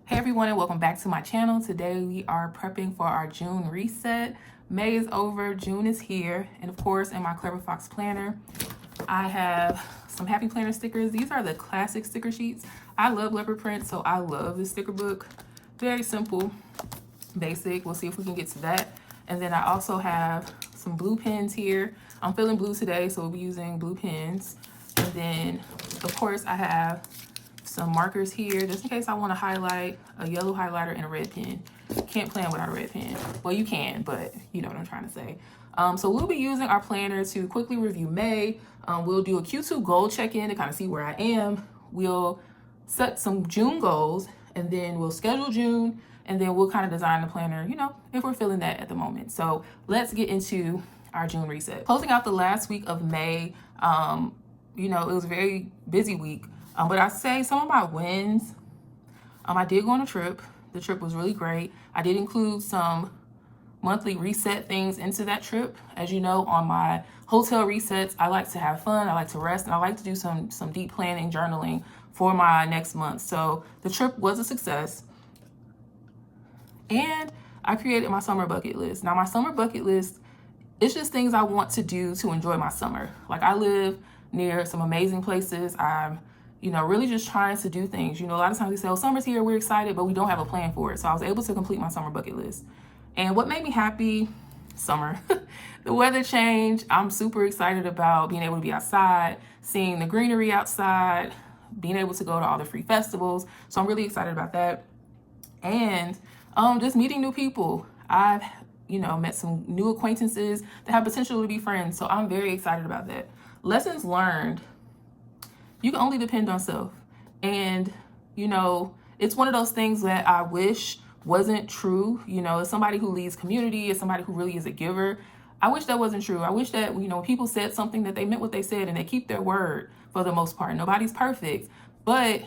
Hey everyone, and welcome back to my channel. Today we are prepping for our June reset. May is over, June is here, and of course in my Clever Fox planner I have some happy planner stickers. These are the classic sticker sheets. I love leopard print, so I love this sticker book. Very simple, basic. We'll see if we can get to that. And then I also have some blue pens here. I'm feeling blue today, so we'll be using blue pens. And then of course I have some markers here just in case I want to highlight, a yellow highlighter and a red pen. Can't plan without a red pen. Well, you can, but you know what I'm trying to say. So we'll be using our planner to quickly review May. We'll do a Q2 goal check-in to kind of see where I am. We'll set some June goals, and then we'll schedule June, and then we'll kind of design the planner, you know, if we're feeling that at the moment. So let's get into our June reset. Closing out the last week of May, you know, it was a very busy week. But I say some of my wins. I did go on a trip. The trip was really great. I did include some monthly reset things into that trip. As you know, on my hotel resets, I like to have fun, I like to rest, and I like to do some deep planning, journaling for my next month. So the trip was a success. And I created my summer bucket list. Now my summer bucket list, it's just things I want to do to enjoy my summer. Like, I live near some amazing places. I'm, you know, really just trying to do things. You know, a lot of times we say, oh, summer's here, we're excited, but we don't have a plan for it. So I was able to complete my summer bucket list. And what made me happy? Summer. The weather change. I'm super excited about being able to be outside, seeing the greenery outside, being able to go to all the free festivals. So I'm really excited about that. And just meeting new people. I've, you know, met some new acquaintances that have potential to be friends. So I'm very excited about that. Lessons learned. You can only depend on self. And, you know, it's one of those things that I wish wasn't true. You know, as somebody who leads community, as somebody who really is a giver, I wish that wasn't true. I wish that, you know, people said something that they meant what they said, and they keep their word for the most part. Nobody's perfect, but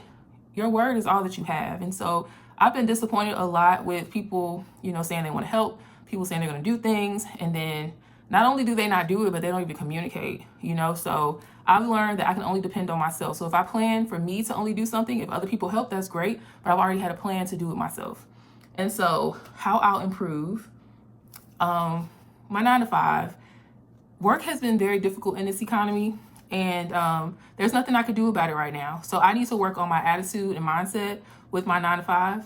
your word is all that you have. And so I've been disappointed a lot with people, you know, saying they want to help, people saying they're going to do things, and then not only do they not do it, but they don't even communicate, you know? So I've learned that I can only depend on myself. So if I plan for me to only do something, if other people help, that's great, but I've already had a plan to do it myself. And so how I'll improve, my 9-to-5, work has been very difficult in this economy, and there's nothing I could do about it right now. So I need to work on my attitude and mindset with my 9-to-5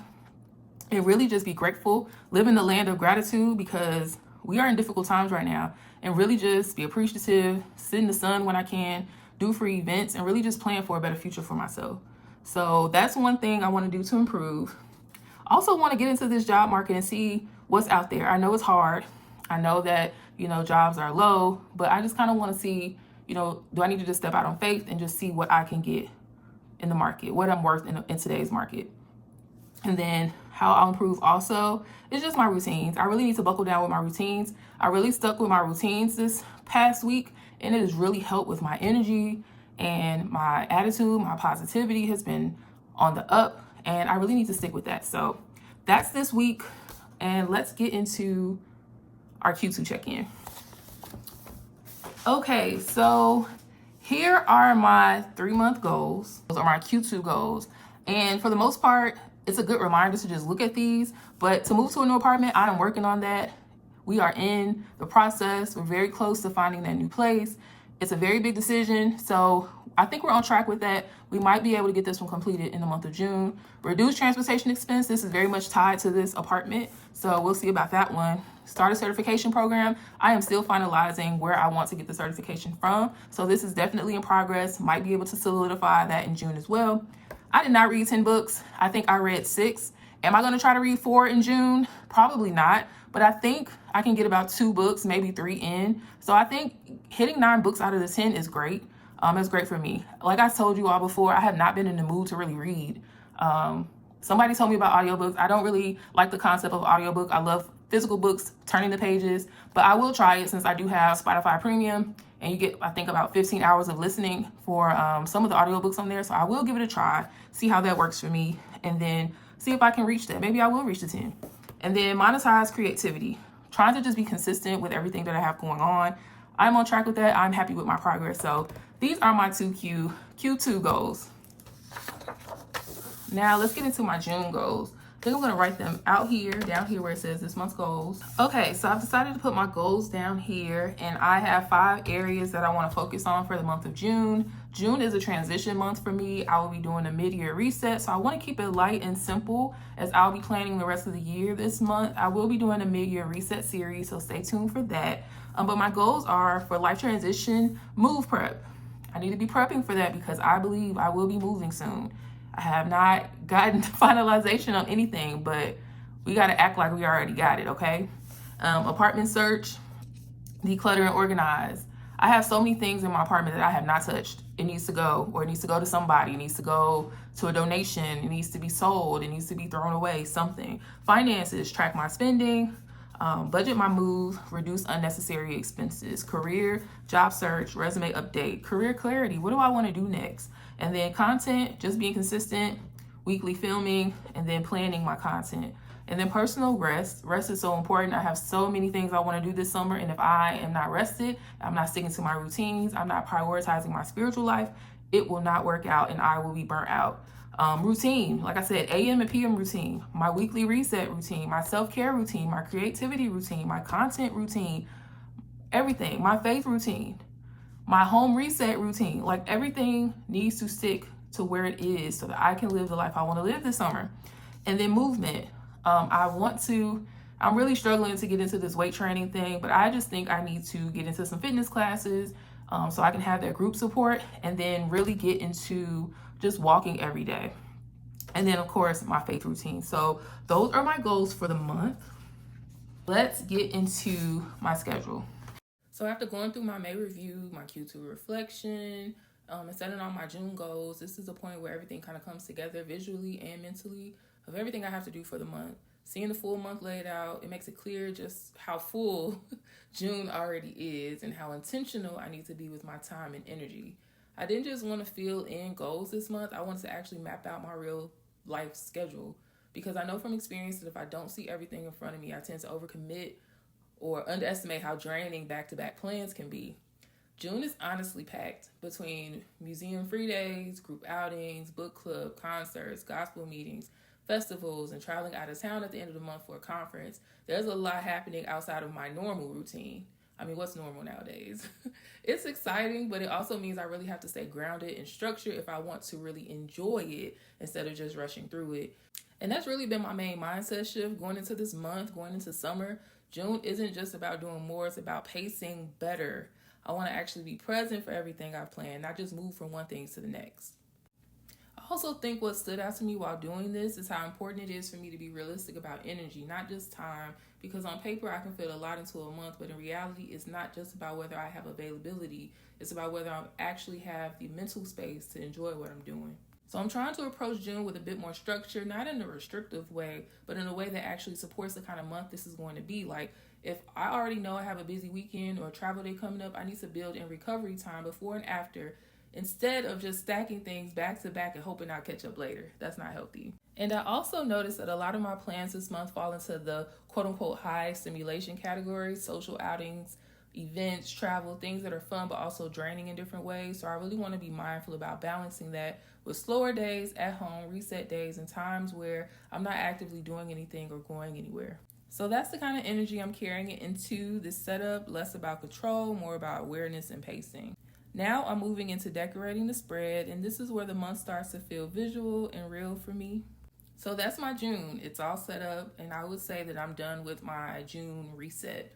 and really just be grateful, live in the land of gratitude, because we are in difficult times right now, and really just be appreciative, sit in the sun when I can, do free events, and really just plan for a better future for myself. So that's one thing I want to do to improve. Also want to get into this job market and see what's out there. I know it's hard. I know that, you know, jobs are low, but I just kind of want to see, you know, do I need to just step out on faith and just see what I can get in the market, what I'm worth in today's market. And then how I'll improve also is just my routines. I really need to buckle down with my routines. I really stuck with my routines this past week, and it has really helped with my energy and my attitude. My positivity has been on the up, and I really need to stick with that. So that's this week, and let's get into our Q2 check-in. Okay, so here are my 3-month goals. Those are my Q2 goals. And for the most part, it's a good reminder to just look at these. But to move to a new apartment, I am working on that. We are in the process. We're very close to finding that new place. It's a very big decision. So I think we're on track with that. We might be able to get this one completed in the month of June. Reduce transportation expense. This is very much tied to this apartment. So we'll see about that one. Start a certification program. I am still finalizing where I want to get the certification from. So this is definitely in progress. Might be able to solidify that in June as well. I did not read 10 books. I think I read 6. Am I going to try to read 4 in June? Probably not. But I think I can get about 2 books, maybe 3 in. So I think hitting 9 books out of the 10 is great. It's great for me. Like I told you all before, I have not been in the mood to really read. Somebody told me about audiobooks. I don't really like the concept of audiobook. I love physical books, turning the pages, but I will try it since I do have Spotify Premium, and you get, I think, about 15 hours of listening for some of the audiobooks on there. So I will give it a try, see how that works for me, and then see if I can reach that. Maybe I will reach the 10. And then monetize creativity. Trying to just be consistent with everything that I have going on. I'm on track with that. I'm happy with my progress. So these are my Q2 goals. Now let's get into my June goals. think I'm gonna write them out here, down here where it says this month's goals. Okay, so I've decided to put my goals down here, and I have 5 areas that I wanna focus on for the month of June. June is a transition month for me. I will be doing a mid-year reset, so I wanna keep it light and simple as I'll be planning the rest of the year this month. I will be doing a mid-year reset series, so stay tuned for that. But my goals are for life transition, move prep. I need to be prepping for that because I believe I will be moving soon. I have not gotten finalization on anything, but we got to act like we already got it, okay? Apartment search, declutter and organize. I have so many things in my apartment that I have not touched. It needs to go, or it needs to go to somebody. It needs to go to a donation. It needs to be sold. It needs to be thrown away, something. Finances, track my spending, budget my move, reduce unnecessary expenses. Career, job search, resume update, career clarity. What do I want to do next? And then content, just being consistent, weekly filming, and then planning my content. And then personal rest. Rest is so important. I have so many things I want to do this summer, and if I am not rested, I'm not sticking to my routines, I'm not prioritizing my spiritual life, it will not work out and I will be burnt out. Routine, like I said, AM and PM routine, my weekly reset routine, my self-care routine, my creativity routine, my content routine, everything, my faith routine, my home reset routine. Like, everything needs to stick to where it is so that I can live the life I want to live this summer. And then movement. I'm really struggling to get into this weight training thing, but I just think I need to get into some fitness classes so I can have that group support, and then really get into just walking every day. And then, of course, my faith routine. So those are my goals for the month. Let's get into my schedule. So after going through my May review, my Q2 reflection, and setting on my June goals, this is a point where everything kind of comes together visually and mentally of everything I have to do for the month. Seeing the full month laid out, it makes it clear just how full June already is and how intentional I need to be with my time and energy. I didn't just want to fill in goals this month. I wanted to actually map out my real life schedule, because I know from experience that if I don't see everything in front of me, I tend to overcommit or underestimate how draining back-to-back plans can be. June is honestly packed between museum free days, group outings, book club, concerts, gospel meetings, festivals, and traveling out of town at the end of the month for a conference. There's a lot happening outside of my normal routine. I mean, what's normal nowadays? It's exciting, but it also means I really have to stay grounded and structured if I want to really enjoy it instead of just rushing through it. And that's really been my main mindset shift going into this month, going into summer. June isn't just about doing more, it's about pacing better. I want to actually be present for everything I've planned, not just move from one thing to the next. I also think what stood out to me while doing this is how important it is for me to be realistic about energy, not just time, because on paper I can fit a lot into a month, but in reality it's not just about whether I have availability, it's about whether I actually have the mental space to enjoy what I'm doing. So I'm trying to approach June with a bit more structure, not in a restrictive way, but in a way that actually supports the kind of month this is going to be. Like, if I already know I have a busy weekend or a travel day coming up, I need to build in recovery time before and after, instead of just stacking things back to back and hoping I'll catch up later. That's not healthy. And I also noticed that a lot of my plans this month fall into the quote-unquote high stimulation category: social outings, events, travel, things that are fun but also draining in different ways. So I really want to be mindful about balancing that with slower days at home, reset days, and times where I'm not actively doing anything or going anywhere. So that's the kind of energy I'm carrying it into this setup: less about control, more about awareness and pacing. Now I'm moving into decorating the spread, and this is where the month starts to feel visual and real for me. So that's my June. It's all set up, and I would say that I'm done with my June reset.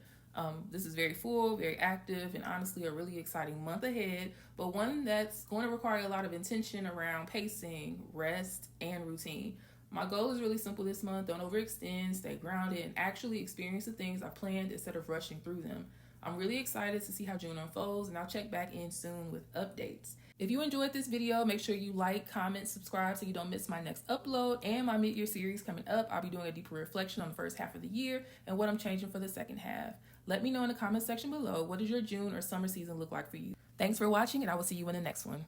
This is very full, very active, and honestly a really exciting month ahead, but one that's going to require a lot of intention around pacing, rest, and routine. My goal is really simple this month: don't overextend, stay grounded, and actually experience the things I planned instead of rushing through them. I'm really excited to see how June unfolds, and I'll check back in soon with updates. If you enjoyed this video, make sure you like, comment, subscribe so you don't miss my next upload and my mid-year series coming up. I'll be doing a deeper reflection on the first half of the year and what I'm changing for the second half. Let me know in the comment section below, what does your June or summer season look like for you? Thanks for watching, and I will see you in the next one.